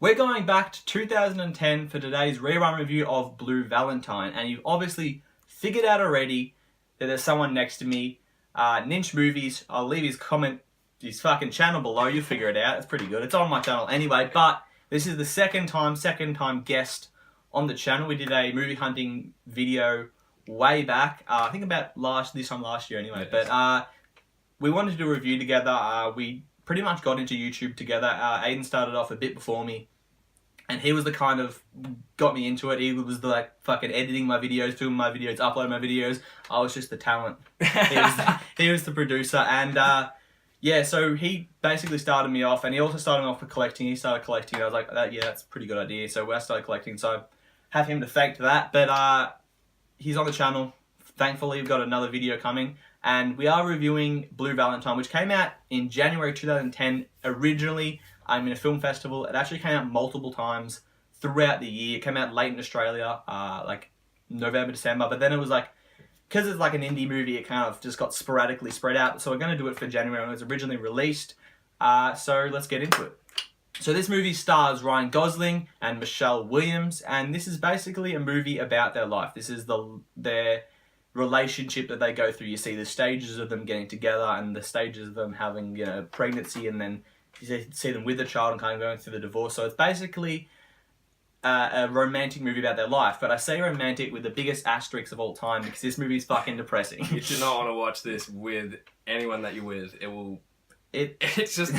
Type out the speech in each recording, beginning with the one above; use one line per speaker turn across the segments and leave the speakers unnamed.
We're going back to 2010 for today's rerun review of Blue Valentine, and you've obviously figured out already that there's someone next to me, NinchMovies. I'll leave his comment, his fucking channel below. You figure it out. It's pretty good. It's on my channel anyway. But this is the second time guest on the channel. We did a movie hunting video way back. I think about this time last year anyway.
Yes.
But we wanted to do a review together. We pretty much got into YouTube together. Aiden started off a bit before me, and he was the kind of got me into it. He was the fucking editing my videos, filming my videos, uploading my videos. I was just the talent. He was the producer, and so he basically started me off, and he also started me off with collecting. He started collecting. I was like, that's a pretty good idea. So I started collecting. So I have him to thank for that. But he's on the channel. Thankfully, we've got another video coming. And we are reviewing Blue Valentine, which came out in January 2010. Originally, in a film festival. It actually came out multiple times throughout the year. It came out late in Australia, like November, December. But then it was because it's like an indie movie, it kind of just got sporadically spread out. So we're going to do it for January when it was originally released. So let's get into it. So this movie stars Ryan Gosling and Michelle Williams. And this is basically a movie about their life. This is their relationship that they go through. You see the stages of them getting together and the stages of them having pregnancy, and then you see them with a child and kind of going through the divorce. So it's basically a romantic movie about their life. But I say romantic with the biggest asterisk of all time because this movie is fucking depressing.
You should not want to watch this with anyone that you're with. It's just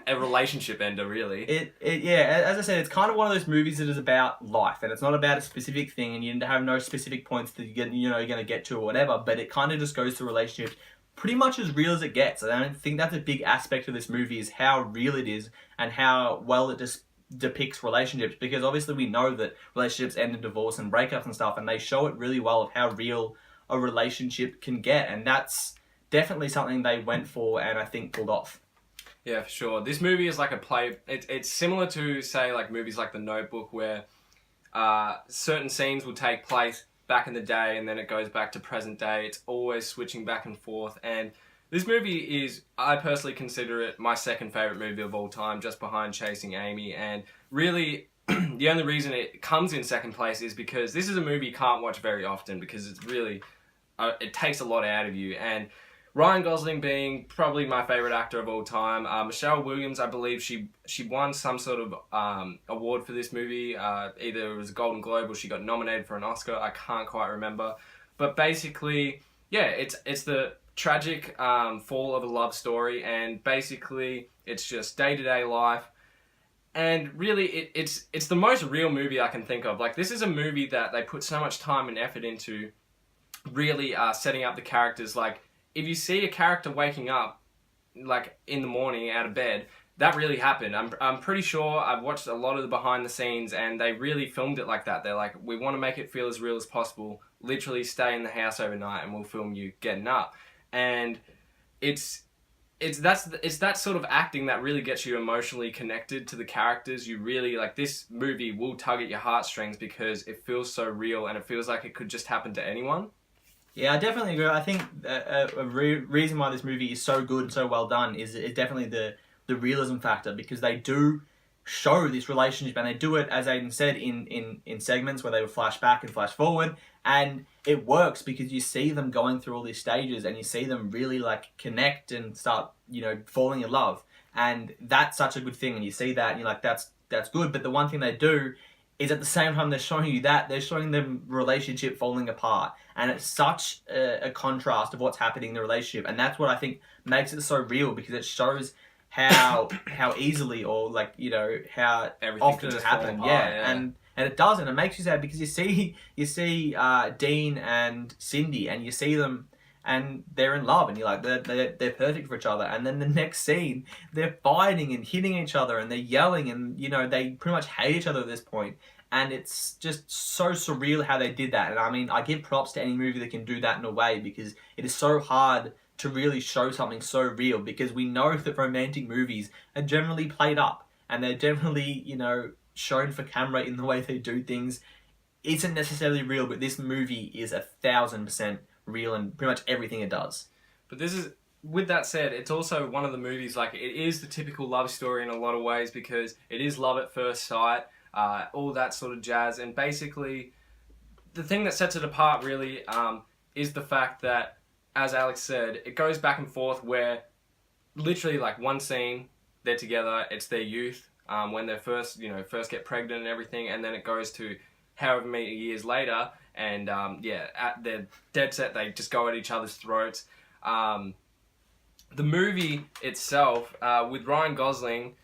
a relationship ender, really.
As I said, it's kind of one of those movies that is about life, and it's not about a specific thing, and you have no specific points that you're going to get to or whatever, but it kind of just goes through relationships pretty much as real as it gets. And I think that's a big aspect of this movie is how real it is and how well it just depicts relationships, because obviously we know that relationships end in divorce and breakups and stuff, and they show it really well of how real a relationship can get, and that's definitely something they went for and I think pulled off.
Yeah, for sure. This movie is like a play. It's similar to, say, like movies like The Notebook, where certain scenes will take place back in the day and then it goes back to present day. It's always switching back and forth. And this movie is, I personally consider it my second favourite movie of all time, just behind Chasing Amy. And really, the only reason it comes in second place is because this is a movie you can't watch very often, because it's really, it takes a lot out of you. And Ryan Gosling being probably my favourite actor of all time. Michelle Williams, I believe she won some sort of award for this movie. Either it was a Golden Globe or she got nominated for an Oscar. I can't quite remember. But basically, yeah, it's the tragic fall of a love story, and basically it's just day-to-day life. And really, it's the most real movie I can think of. Like, this is a movie that they put so much time and effort into really setting up the characters. Like, if you see a character waking up, like, in the morning out of bed, that really happened. I'm pretty sure I've watched a lot of the behind the scenes, and they really filmed it like that. They're like, we want to make it feel as real as possible. Literally stay in the house overnight and we'll film you getting up. And it's that sort of acting that really gets you emotionally connected to the characters. You really, like, this movie will tug at your heartstrings because it feels so real and it feels like it could just happen to anyone.
Yeah, I definitely agree. I think a reason why this movie is so good and so well done is definitely the realism factor, because they do show this relationship, and they do it, as Aiden said, in segments where they would flash back and flash forward, and it works because you see them going through all these stages and you see them really connect and start falling in love, and that's such a good thing, and you see that and you're like, that's good. But the one thing they do is at the same time they're showing you that, they're showing them relationship falling apart. And it's such a contrast of what's happening in the relationship. And that's what I think makes it so real, because it shows how easily, or how
Everything
often
could
it
just fall
happens.
apart,
Yeah. And it does, and it makes you sad, because you see Dean and Cindy, and you see them and they're in love, and you're like, they're perfect for each other. And then the next scene, they're fighting and hitting each other, and they're yelling, and they pretty much hate each other at this point. And it's just so surreal how they did that. And I mean, I give props to any movie that can do that in a way, because it is so hard to really show something so real, because we know that romantic movies are generally played up, and they're generally, shown for camera in the way they do things. Isn't necessarily real, but this movie is 1,000% real in pretty much everything it does.
But this is with that said, it's also one of the movies, like, it is the typical love story in a lot of ways because it is love at first sight, all that sort of jazz. And basically, the thing that sets it apart really is the fact that, as Alex said, it goes back and forth where literally, like, one scene, they're together, it's their youth, when they first get pregnant and everything, and then it goes to however many years later, and at their dead set, they just go at each other's throats. The movie itself, with Ryan Gosling,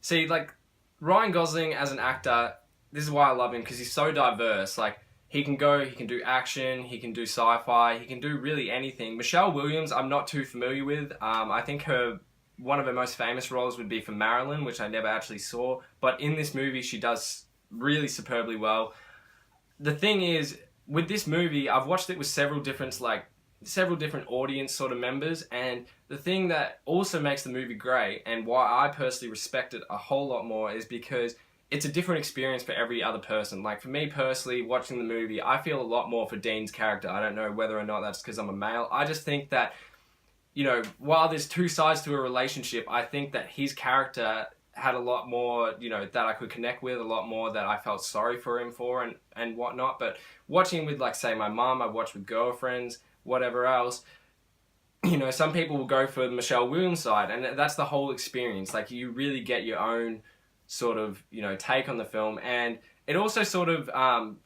see, like, Ryan Gosling as an actor, this is why I love him, because he's so diverse. Like, he can do action, he can do sci-fi, he can do really anything. Michelle Williams, I'm not too familiar with. I think one of her most famous roles would be for Marilyn, which I never actually saw. But in this movie, she does really superbly well. The thing is, with this movie, I've watched it with several different audience sort of members, and the thing that also makes the movie great, and why I personally respect it a whole lot more, is because it's a different experience for every other person. Like, for me personally, watching the movie, I feel a lot more for Dean's character. I don't know whether or not that's because I'm a male. I just think that, while there's two sides to a relationship, I think that his character had a lot more, that I could connect with, a lot more that I felt sorry for him for and whatnot. But watching with, like, say, my mum, I watched with girlfriends, whatever else, some people will go for the Michelle Williams side, and that's the whole experience. Like, you really get your own sort of, take on the film, and it also sort of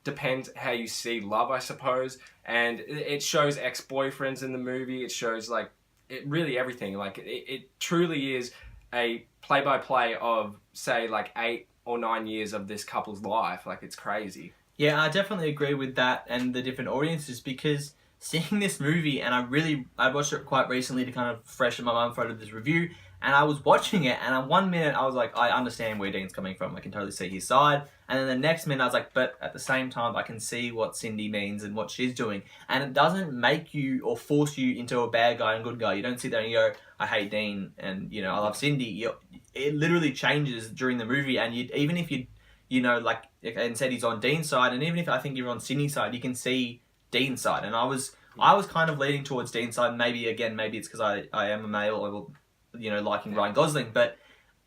depends how you see love, I suppose, and it shows ex-boyfriends in the movie, it shows, like, it really everything. Like, it truly is a play-by-play of, say, like, 8 or 9 years of this couple's life. Like, it's crazy.
Yeah, I definitely agree with that and the different audiences, because seeing this movie, and I watched it quite recently to kind of freshen my mind for this review, and I was watching it, and at 1 minute I was like, I understand where Dean's coming from, I can totally see his side, and then the next minute I was like, but at the same time I can see what Cindy means and what she's doing, and it doesn't make you or force you into a bad guy and good guy. You don't sit there and you go, I hate Dean and I love Cindy. It literally changes during the movie, and even if like and said, he's on Dean's side, and even if I think you're on Cindy's side, you can see Dean's side, and I was kind of leaning towards Dean's side. Maybe it's because I am a male, or liking Ryan Gosling, but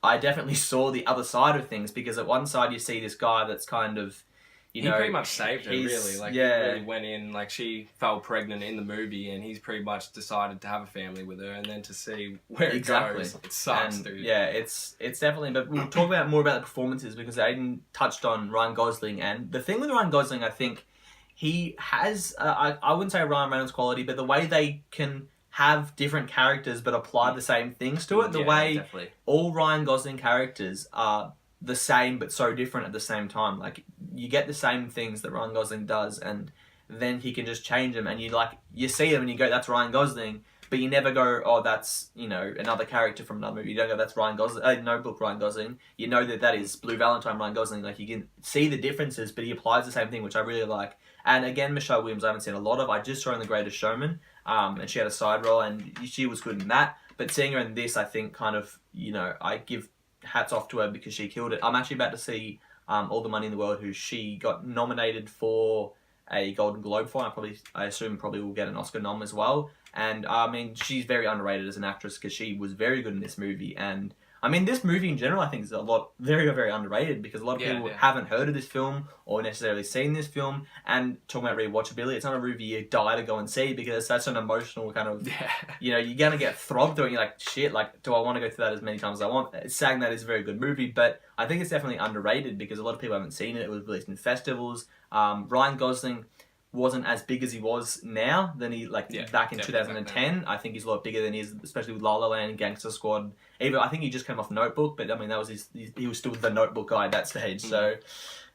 I definitely saw the other side of things, because at one side you see this guy that's kind of,
he pretty much saved her, really. Like,
yeah.
He really went in, like, she fell pregnant in the movie, and he's pretty much decided to have a family with her, and then to see where it goes, it sucks, dude.
Yeah, it's definitely, but we'll talk more about the performances, because Aiden touched on Ryan Gosling, and the thing with Ryan Gosling, I think, he has, I wouldn't say Ryan Reynolds quality, but the way they can have different characters but apply the same things to it. The way definitely. All Ryan Gosling characters are the same but so different at the same time. Like, you get the same things that Ryan Gosling does, and then he can just change them, and you see them and you go, that's Ryan Gosling, but you never go, oh, that's another character from another movie. You don't go, that's Ryan Gosling, Notebook Ryan Gosling. You know that is Blue Valentine Ryan Gosling. Like, you can see the differences, but he applies the same thing, which I really like. And again, Michelle Williams I haven't seen a lot of. I just saw her in The Greatest Showman, and she had a side role, and she was good in that. But seeing her in this, I think kind of, I give hats off to her, because she killed it. I'm actually about to see All the Money in the World, who she got nominated for a Golden Globe for. I assume probably will get an Oscar nom as well. And I mean, she's very underrated as an actress, because she was very good in this movie. And I mean, this movie in general, I think, is very, very underrated, because a lot of people haven't heard of this film or necessarily seen this film. And talking about rewatchability, it's not a movie you die to go and see, because that's an emotional kind of, you're going to get throbbed to it. And you're like, shit, like, do I want to go through that as many times as I want? It's saying that it's a very good movie, but I think it's definitely underrated, because a lot of people haven't seen it. It was released in festivals. Ryan Gosling wasn't as big as he was now than he back in 2010. I think he's a lot bigger than he is, especially with La La Land, Gangster Squad. Even I think he just came off Notebook, but I mean, that was he was still the Notebook guy at that stage. So,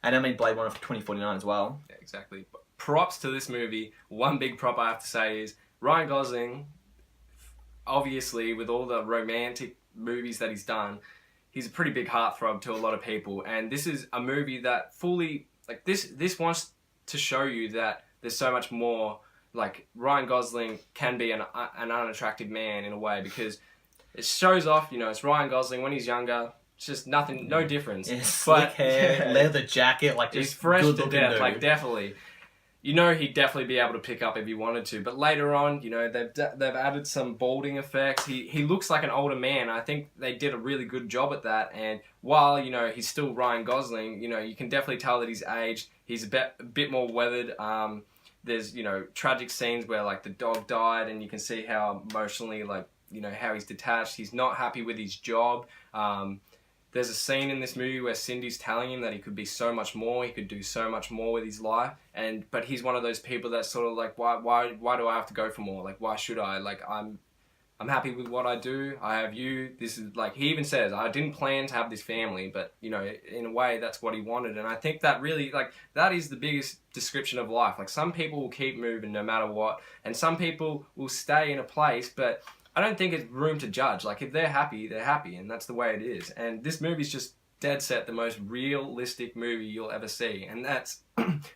and I mean, Blade Runner for 2049 as well.
Yeah, exactly. Props to this movie. One big prop I have to say is Ryan Gosling. Obviously, with all the romantic movies that he's done, he's a pretty big heartthrob to a lot of people, and this is a movie that fully this wants to show you that there's so much more. Like, Ryan Gosling can be an unattractive man in a way, because it shows off, it's Ryan Gosling when he's younger. It's just nothing, no difference.
Yeah, slick hair, leather jacket, like, just
he's fresh
good
to
looking
death,
dude.
like, definitely. you know he'd definitely be able to pick up if he wanted to. But later on, you know, they've added some balding effects. He looks like an older man. I think they did a really good job at that. And while, you know, he's still Ryan Gosling, you know, you can definitely tell that he's aged. He's a bit more weathered. There's, you know, tragic scenes where, like, the dog died, and you can see how emotionally, like, you know, how he's detached. He's not happy with his job. There's a scene in this movie where Cindy's telling him that he could be so much more, he could do so much more with his life, but he's one of those people that's sort of like, why do I have to go for more? Like, why should I? Like, I'm happy with what I do. I have you. This is, like, he even says, I didn't plan to have this family, but, you know, in a way, that's what he wanted. And I think that really, like, that is the biggest description of life. Like, some people will keep moving no matter what, and some people will stay in a place, but I don't think it's room to judge. Like, if they're happy, and that's the way it is. And this movie's just dead set the most realistic movie you'll ever see. And that's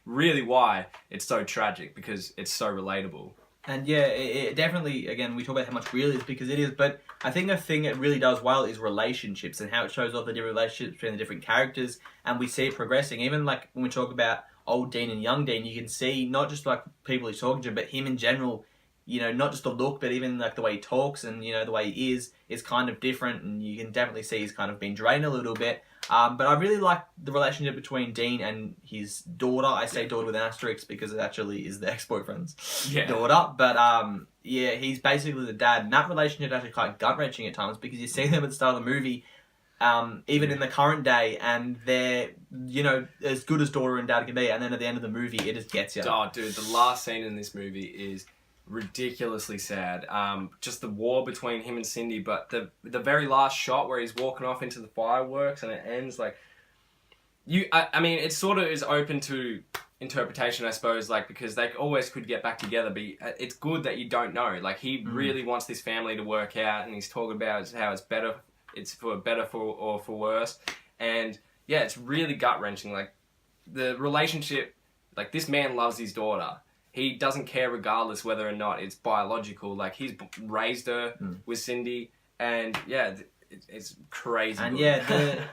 really why it's so tragic, because it's so relatable.
And yeah, it definitely, again, we talk about how much real it is, because it is, but I think the thing it really does well is relationships, and how it shows off the different relationships between the different characters, and we see it progressing. Even, like, when we talk about old Dean and young Dean, you can see not just, like, people he's talking to, but him in general. You know, not just the look, but even, like, the way he talks and, you know, the way he is kind of different, and you can definitely see he's kind of been drained a little bit. But I really like the relationship between Dean and his daughter. I say daughter with an asterisk because it actually is the ex-boyfriend's daughter. But, yeah, he's basically the dad. And that relationship is actually quite gut-wrenching at times, because you see them at the start of the movie, even in the current day, and they're, you know, as good as daughter and dad can be, and then at the end of the movie, it just gets you.
Oh, dude, the last scene in this movie is ridiculously sad. Just the war between him and Cindy, but the very last shot where he's walking off into the fireworks and it ends, like, I mean, it sort of is open to interpretation, I suppose, like, because they always could get back together, but it's good that you don't know. Like, he really wants this family to work out, and he's talking about how it's for better or for worse. And yeah, it's really gut-wrenching. Like, the relationship, like, this man loves his daughter. He doesn't care regardless whether or not it's biological. Like, he's raised her with Cindy, and yeah, it's crazy.
And
good.
yeah,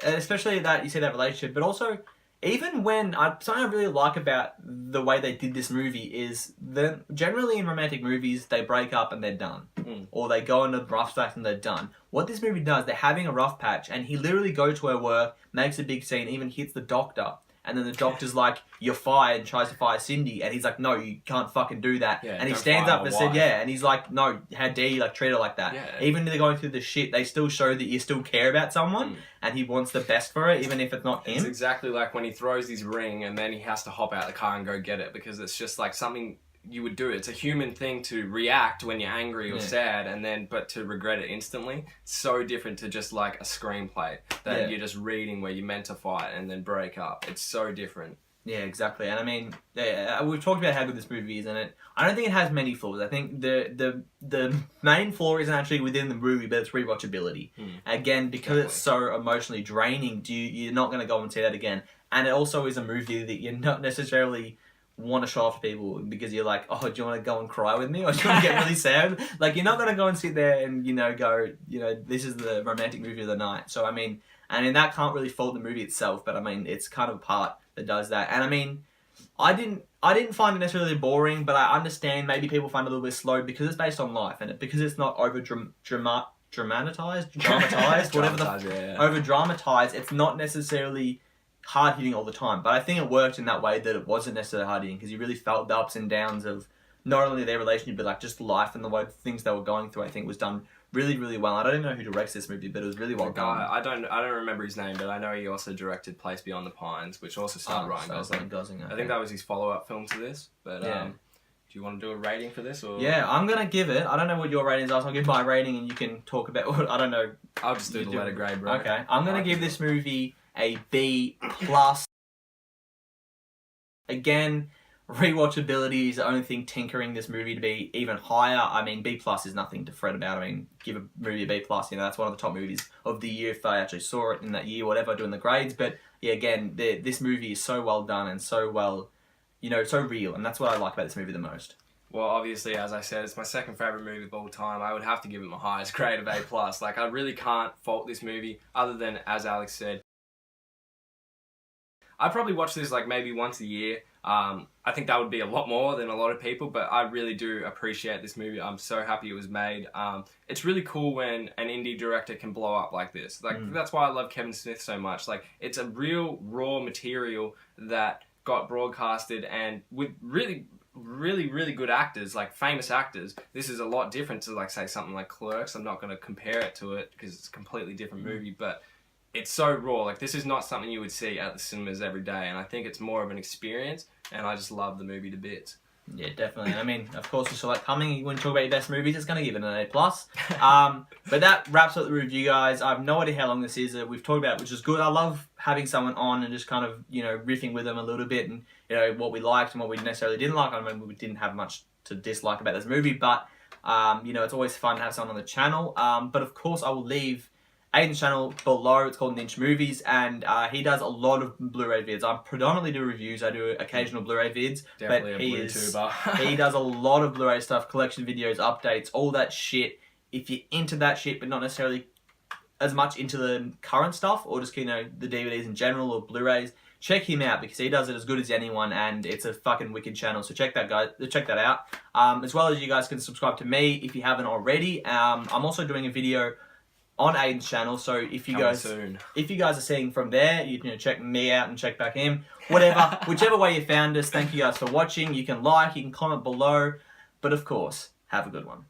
especially that you see that relationship, but also even when something I really like about the way they did this movie is that generally in romantic movies they break up and they're done, or they go into rough patch and they're done. What this movie does, they're having a rough patch, and he literally goes to her work, makes a big scene, even hits the doctor. And then the doctor's like, you're fired, and tries to fire Cindy. And he's like, no, you can't fucking do that.
Yeah,
and he stands up and said, yeah. And he's like, no, how dare you, like, treat her like that.
Yeah.
Even if they're going through the shit, they still show that you still care about someone. And he wants the best for her, even if it's not him.
It's exactly like when he throws his ring and then he has to hop out the car and go get it, because it's just like something you would do. It's a human thing to react when you're angry or sad, and then but to regret it instantly. It's so different to just like a screenplay that you're just reading where you're meant to fight and then break up. It's so different.
Yeah, exactly. And I mean, we've talked about how good this movie is, and I don't think it has many flaws. I think the main flaw isn't actually within the movie, but it's rewatchability. Again, because it's so emotionally draining, you're not going to go and see that again. And it also is a movie that you're not necessarily want to show off to people, because you're like, oh, do you want to go and cry with me, or do you want to get really sad? Like, you're not going to go and sit there and, you know, go, you know, this is the romantic movie of the night. So I mean, that can't really fault the movie itself, but I mean, it's kind of a part that does that. And I mean, I didn't find it necessarily boring, but I understand maybe people find it a little bit slow because it's based on life, and because it's not over dramatized, whatever over dramatized. It's not necessarily hard hitting all the time, but I think it worked in that way that it wasn't necessarily hard hitting, because you really felt the ups and downs of not only their relationship, but like just life and the way things they were going through. I think was done really, really well. I don't even know who directs this movie, but it was really well done.
I don't remember his name, but I know he also directed Place Beyond the Pines, which also starred Ryan Gosling. I think that was his follow-up film to this. But do you want to do a rating for this? Or?
Yeah, I'm gonna give it. I don't know what your ratings are, so I'll give my rating, and you can talk about what I don't know.
I'll just do the letter grade, bro.
Okay, I'm gonna give this movie a B plus. Again, rewatchability is the only thing tinkering this movie to be even higher. I mean, B plus is nothing to fret about. I mean, give a movie a B plus. You know, that's one of the top movies of the year if I actually saw it in that year, whatever, doing the grades. But yeah, again, this movie is so well done and so well, you know, so real, and that's what I like about this movie the most.
Well, obviously, as I said, it's my second favourite movie of all time. I would have to give it my highest grade of A+. Like, I really can't fault this movie, other than, as Alex said, I probably watch this like maybe once a year. I think that would be a lot more than a lot of people, but I really do appreciate this movie. I'm so happy it was made. It's really cool when an indie director can blow up like this. Like that's why I love Kevin Smith so much. Like it's a real raw material that got broadcasted, and with really good actors, like famous actors. This is a lot different to like say something like Clerks. I'm not going to compare it to it because it's a completely different movie, but it's so raw. Like this is not something you would see at the cinemas every day, and I think it's more of an experience, and I just love the movie to bits.
Yeah, definitely. I mean, of course, it's like coming when you talk about your best movies, it's going to give it an A+. But that wraps up the review, guys. I have no idea how long this is. We've talked about it, which is good. I love having someone on and just kind of, riffing with them a little bit and, what we liked and what we necessarily didn't like. I mean, we didn't have much to dislike about this movie, but, it's always fun to have someone on the channel. But of course, I will leave Aiden's channel below. It's called NinchMovies, and he does a lot of Blu-ray vids. I predominantly do reviews. I do occasional Blu-ray vids,
Definitely
but
a Blu-tuber.
he does a lot of Blu-ray stuff, collection videos, updates, all that shit. If you're into that shit, but not necessarily as much into the current stuff, or just the DVDs in general or Blu-rays, check him out because he does it as good as anyone, and it's a fucking wicked channel. So check that out. As well as you guys can subscribe to me if you haven't already. I'm also doing a video on Aiden's channel, so if you guys are seeing from there, you can check me out and check back him. Whatever, whichever way you found us, thank you guys for watching. You can like, you can comment below, but of course, have a good one.